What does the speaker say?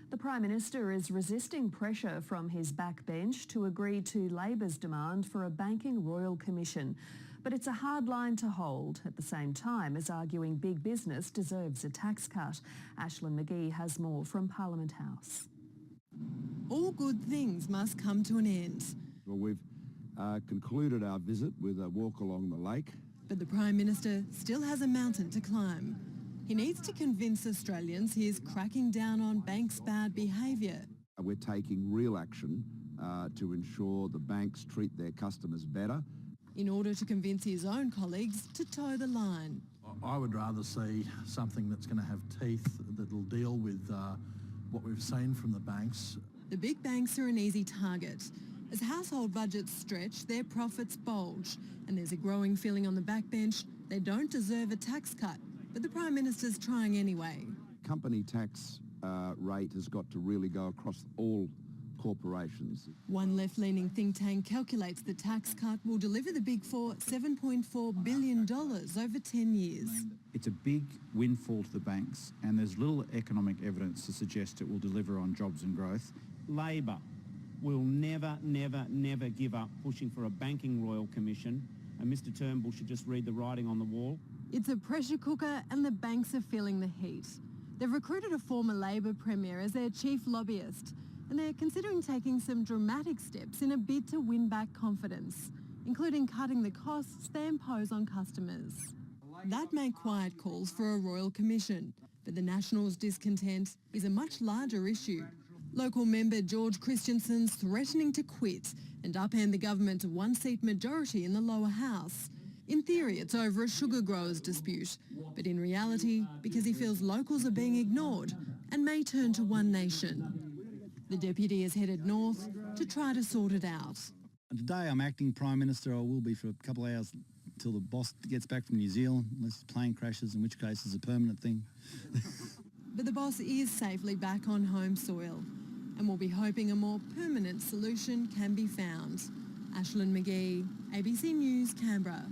The Prime Minister is resisting pressure from his backbench to agree to Labor's demand for a banking royal commission. But it's a hard line to hold at the same time as arguing big business deserves a tax cut. Ashlyn McGee has more from Parliament House. All good things must come to an end. Well, we've concluded our visit with a walk along the lake. But the Prime Minister still has a mountain to climb. He needs to convince Australians he is cracking down on banks' bad behaviour. We're taking real action to ensure the banks treat their customers better. In order to convince his own colleagues to toe the line. I would rather see something that's going to have teeth that'll deal with what we've seen from the banks. The big banks are an easy target. As household budgets stretch, their profits bulge, and there's a growing feeling on the backbench they don't deserve a tax cut. But the Prime Minister's trying anyway. Company tax rate has got to really go across all corporations. One left-leaning think tank calculates the tax cut will deliver the Big Four $7.4 billion over 10 years. It's a big windfall to the banks, and there's little economic evidence to suggest it will deliver on jobs and growth. Labor will never, never, never give up pushing for a banking royal commission, and Mr Turnbull should just read the writing on the wall. It's a pressure cooker and the banks are feeling the heat. They've recruited a former Labor Premier as their chief lobbyist, and they're considering taking some dramatic steps in a bid to win back confidence, including cutting the costs they impose on customers. That made quiet calls for a royal commission, but the Nationals' discontent is a much larger issue. Local member George Christensen's threatening to quit and upend the government to one-seat majority in the lower house. In theory, it's over a sugar growers dispute, but in reality, because he feels locals are being ignored and may turn to One Nation. The deputy is headed north to try to sort it out. Today I'm acting Prime Minister. I will be for a couple of hours until the boss gets back from New Zealand, unless his plane crashes, in which case it's a permanent thing. But the boss is safely back on home soil, and we'll be hoping a more permanent solution can be found. Ashlyn McGee, ABC News, Canberra.